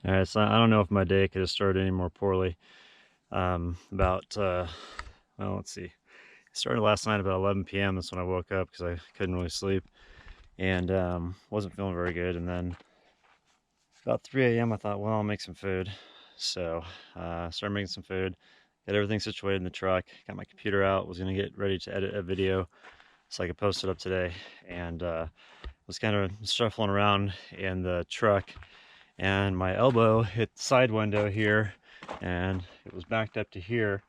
All right, so I don't know if my day could have started any more poorly. Well, let's see. It started last night about 11 p.m. That's when I woke up because I couldn't really sleep and wasn't feeling very good. And then about 3 a.m. I thought, well, I'll make some food. So started making some food, got everything situated in the truck, got my computer out, was going to get ready to edit a video so I could post it up today. And was kind of shuffling around in the truck and my elbow hit the side window here and it was backed up to here,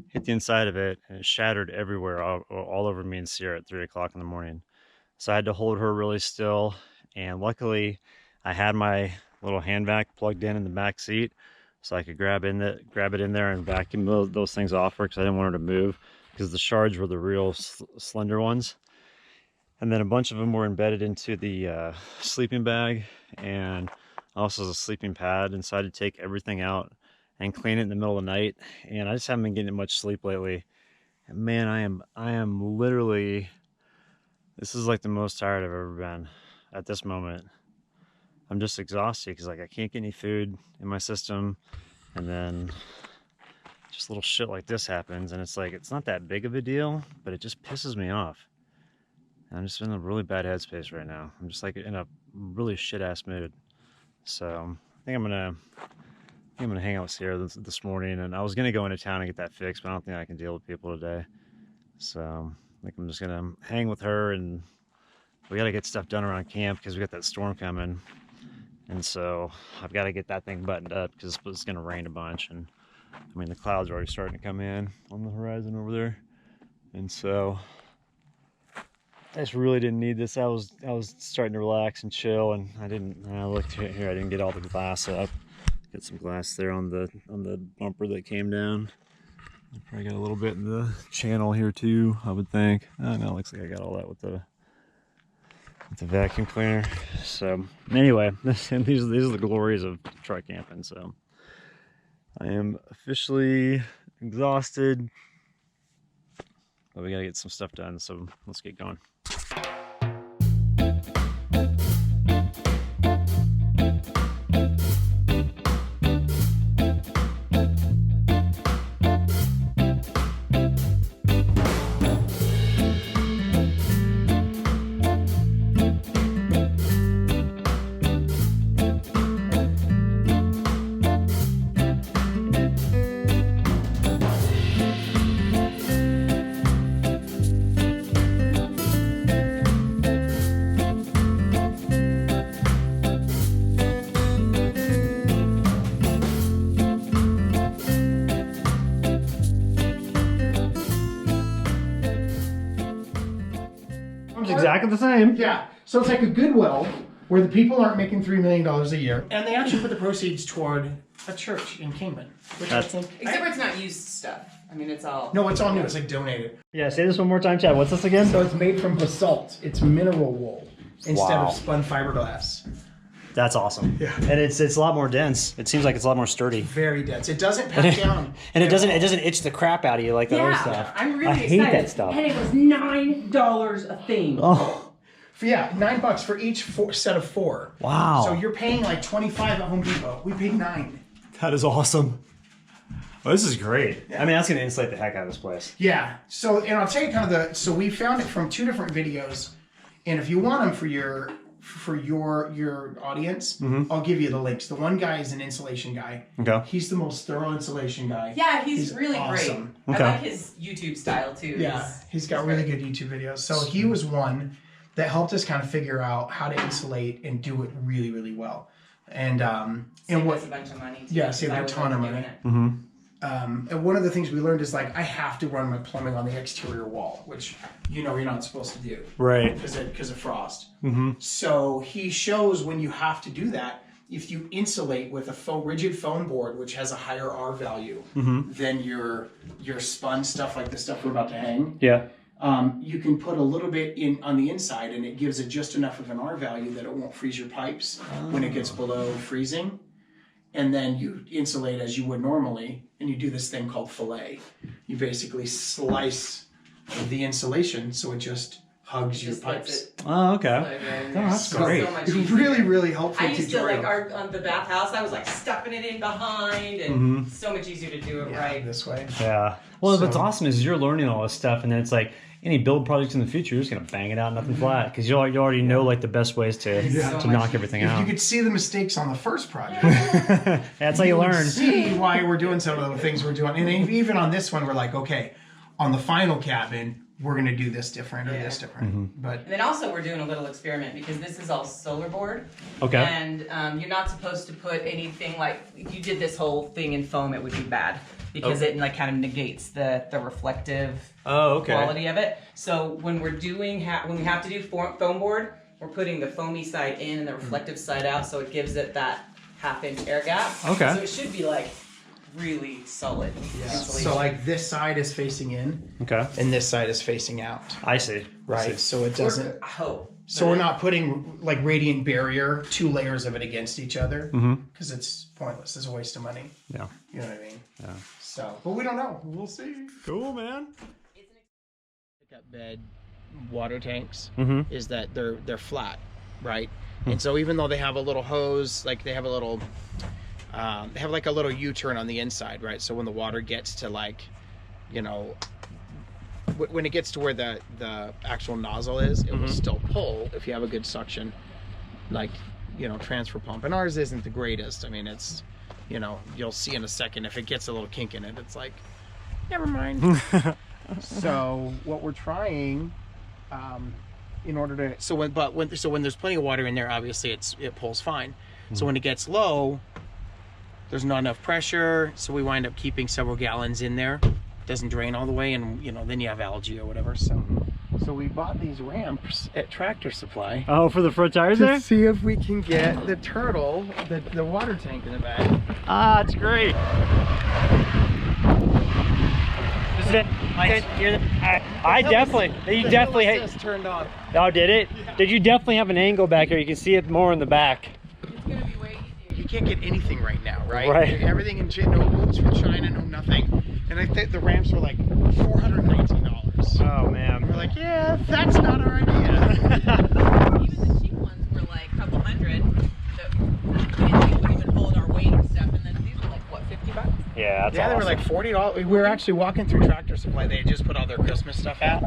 hit the inside of it, and it shattered everywhere, all over me and Sierra at 3 o'clock in the morning. So I had to hold her really still, and luckily I had my little hand vac plugged in the back seat so I could grab it in there and vacuum those things off her because I didn't want her to move because the shards were the real slender ones. And then a bunch of them were embedded into the sleeping bag and also as a sleeping pad, and so I had to take everything out and clean it in the middle of the night. And I just haven't been getting much sleep lately. And man, I am literally, this is like the most tired I've ever been at this moment. I'm just exhausted because like I can't get any food in my system, and then just little shit like this happens, and it's like it's not that big of a deal, but it just pisses me off. And I'm just in a really bad headspace right now. I'm just like in a really shit ass mood. So I think I'm gonna hang out with Sierra this morning, and I was gonna go into town and get that fixed, but I don't think I can deal with people today. So I think I'm just gonna hang with her, and we gotta get stuff done around camp because we got that storm coming, and so I've got to get that thing buttoned up because it's gonna rain a bunch, and I mean the clouds are already starting to come in on the horizon over there, and so I just really didn't need this. I was starting to relax and chill, and I looked here, I didn't get all the glass up. Got some glass there on the bumper that came down. I probably got a little bit in the channel here too, I would think. Oh no, it looks like I got all that with the vacuum cleaner. So anyway, these are the glories of truck camping. So I am officially exhausted, but we gotta get some stuff done, so let's get going. Exactly the same. Yeah. So it's like a Goodwill where the people aren't making $3 million a year, and they actually put the proceeds toward a church in Cayman, which I think. Except for it's not used stuff. I mean, it's all. No, it's all new. It's like donated. Yeah, say this one more time, Chad. What's this again? So it's made from basalt. It's mineral wool instead of spun fiberglass. That's awesome. Yeah. And it's a lot more dense. It seems like it's a lot more sturdy. Very dense. It doesn't pack down. And it doesn't itch the crap out of you like the other stuff. I'm really excited. I hate that stuff. And it was $9 a thing. Oh. Yeah, $9 for each set of 4. Wow. So you're paying like $25 at Home Depot. We paid $9. That is awesome. Well, this is great. Yeah. I mean, that's going to insulate the heck out of this place. Yeah. So, and I'll tell you kind of so we found it from 2 different videos, and if you want them for your audience, I'll give you the links. The one guy is an insulation guy. Okay. He's the most thorough insulation guy. Yeah, he's really awesome. great. Okay. I like his YouTube style too. Yeah, he's got really good YouTube videos. So he was one that helped us kind of figure out how to insulate and do it really, really well. And what a bunch of money. Too, yeah, saved a ton of money. And one of the things we learned is like I have to run my plumbing on the exterior wall, which you're not supposed to do, right? Because of frost. So he shows when you have to do that, if you insulate with a rigid foam board, which has a higher R value than your spun stuff, like the stuff we're about to hang. Yeah. You can put a little bit in on the inside, and it gives it just enough of an R value that it won't freeze your pipes when it gets below freezing. And then you insulate as you would normally, and you do this thing called fillet. You basically slice the insulation so it just hugs your Just lets pipes. it Oh, okay. slide right in Oh, there. that's So great. much It's easier. really, really helpful I used to tutorial. like on the bathhouse. I was like stuffing it in behind, and so much easier to do it right. this way. Yeah. Well, what's So- awesome is you're learning all this stuff, and then it's like any build projects in the future, you're just gonna bang it out, nothing flat, because you already know like the best ways to So to much knock everything If out. you could see the mistakes on the first project, That's how you would learn. see why we're doing some of the things we're doing. And even on this one, we're like, okay, on the final cabin, we're going to do this different or this different. But And then also we're doing a little experiment because this is all solar board. Okay. And you're not supposed to put anything like, if you did this whole thing in foam, it would be bad because it like kind of negates the reflective quality of it. So when we're doing, when we have to do foam board, we're putting the foamy side in and the reflective side out, so it gives it that half-inch air gap. Okay. So it should be like really solid insulation. so like this side is facing in Okay. and this side is facing out. I see. Right. So it doesn't. I hope. So we're not putting like radiant barrier, 2 layers of it against each other because it's pointless. It's a waste of money. Yeah. You know what I mean? Yeah. So, but we don't know. We'll see. Cool, man. Pickup bed water tanks Mm-hmm. is that they're flat, right? And so even though they have a little hose, like they have a little, they have like a little U-turn on the inside, right? So when the water gets to like, you know, when it gets to where the actual nozzle is, it will still pull if you have a good suction, like, you know, transfer pump. And ours isn't the greatest. I mean, it's, you know, you'll see in a second if it gets a little kink in it, it's like, never mind. So what we're trying, in order to, so when there's plenty of water in there, obviously it pulls fine. So when it gets low, there's not enough pressure, so we wind up keeping several gallons in there. It doesn't drain all the way, and you know, then you have algae or whatever. So we bought these ramps at Tractor Supply Oh, for the front tires to there? see if we can get the turtle, the water tank in the back. Ah, it's great. Is it? I definitely. You definitely. Just turned on. Oh, did it? Did you definitely have an angle back here? You can see it more in the back. It's gonna be way easier. You can't get anything right now, right? Right. Everything in no boots from China, no nothing. And I think the ramps were like $419. Oh man. We're like, yeah, that's not our idea. Even the cheap ones were like a couple hundred that we didn't think would even hold our weight and stuff. And then these were like, what, $50? Yeah, that's Yeah, they were awesome. like $40. We were actually walking through Tractor Supply. They had just put all their Christmas stuff out.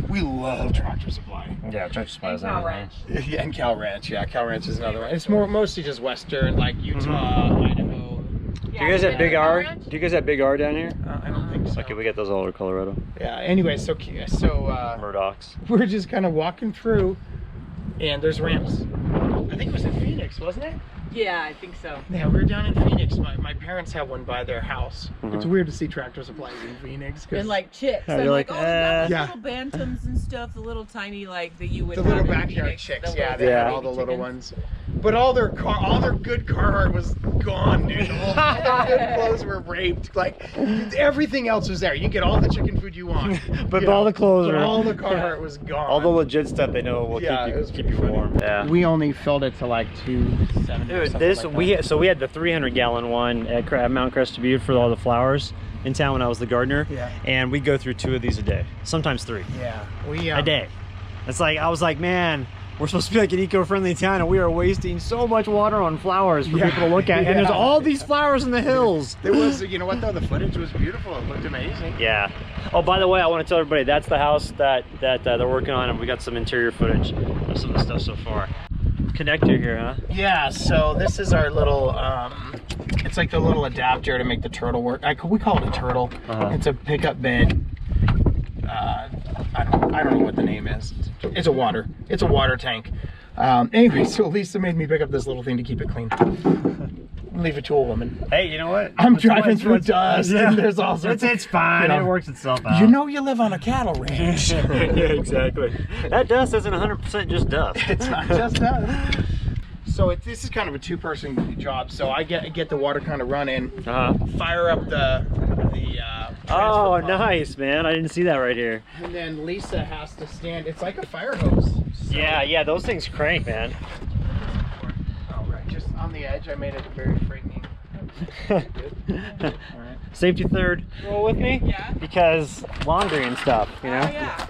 We love Tractor Supply. Yeah, Tractor Supply is Cow Ranch. Yeah, and Cal Ranch. Yeah, Cal Ranch is another one. It's mostly just Western, like Utah, Idaho. Do you guys have Big R? Do you guys have Big R down here? I don't think so. Okay, we get those all over Colorado. Yeah. Anyway, so Murdochs. we're just kind of walking through, and there's ramps. I think it was in Phoenix, wasn't it? Yeah, I think so. Yeah, we were down in Phoenix. My parents have one by their house. It's weird to see Tractor Supplies in Phoenix. 'Cause And like chicks. Yeah, I'm you're like, like, oh, they got Yeah. little bantams and stuff, the little tiny like that you would the have little in backyard Phoenix, chicks, the yeah, little they had Yeah. all the baby little chickens. ones. But all their good Carhartt was gone, dude. All their good clothes were raped. Like everything else was there. You can get all the chicken food you want, But you know, all the clothes but are all the Carhartt was gone. all the legit stuff they know will Yeah, it was keep you pretty warm. Yeah. We only filled it to like 270. or Dude, something this like we had the 300-gallon one at Mount Crested Butte for all the flowers in town when I was the gardener. Yeah. And we go through 2 of these a day, sometimes 3 that. Yeah, a day. It's like I was like, man, we're supposed to be like an eco-friendly town, and we are wasting so much water on flowers for people to look at. And there's Yeah. all these flowers in the hills. There was, you know what though, the footage was beautiful. It looked amazing. Yeah. Oh, by the way, I want to tell everybody that's the house that they're working on, and we got some interior footage of some of the stuff so far. Connector here, huh? Yeah, so this is our little, it's like the little adapter to make the turtle work. We call it a turtle. It's a pickup bed. I don't know what the name is. It's a water tank. Anyway, so Lisa made me pick up this little thing to keep it clean. Leave it to a woman. Hey, you know what? I'm driving through dust, and there's all sorts It's fine. you know, it works itself out. You know you live on a cattle ranch. Yeah, exactly. That dust isn't 100% just dust. It's not just dust. So this is kind of a 2-person job. So I get the water kind of running, fire up the Oh, transfer pump, nice, man. I didn't see that right here. and then Lisa has to stand. It's like a fire hose. So, Yeah, those things crank, man. Oh, right, just on the edge. I made it very frightening. Good. All right. Safety third. Roll with me? Yeah. Because laundry and stuff, you know? Oh, yeah.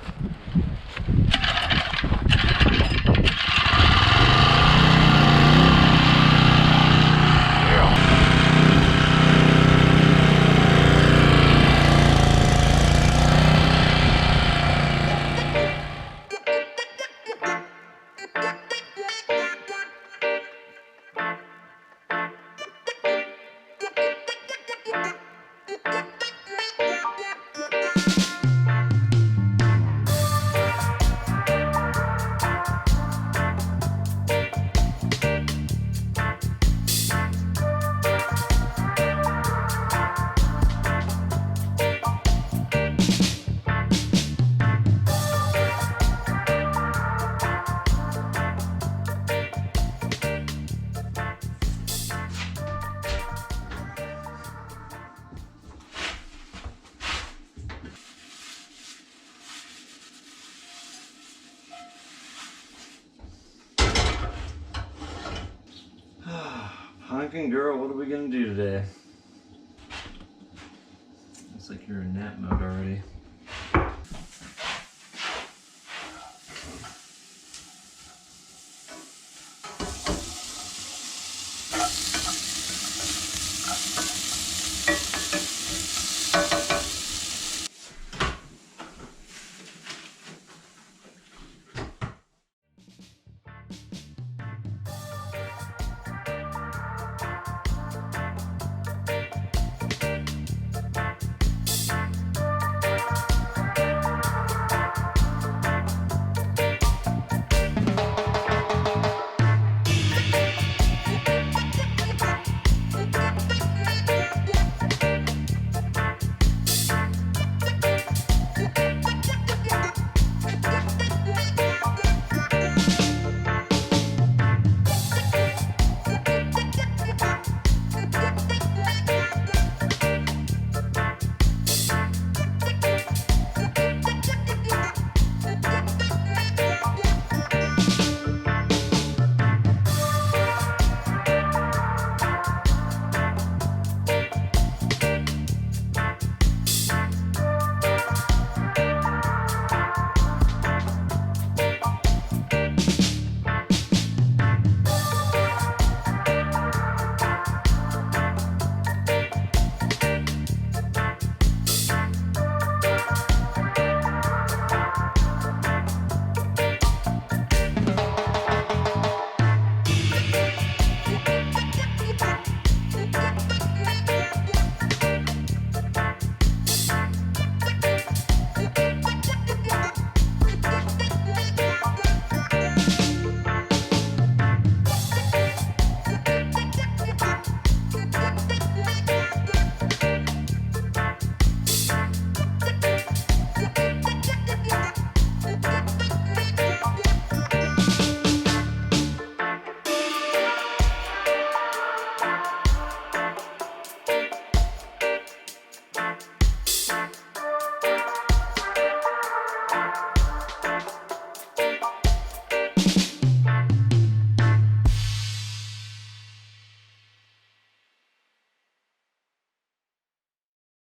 Duncan girl, what are we gonna do today? Looks like you're in nap mode already.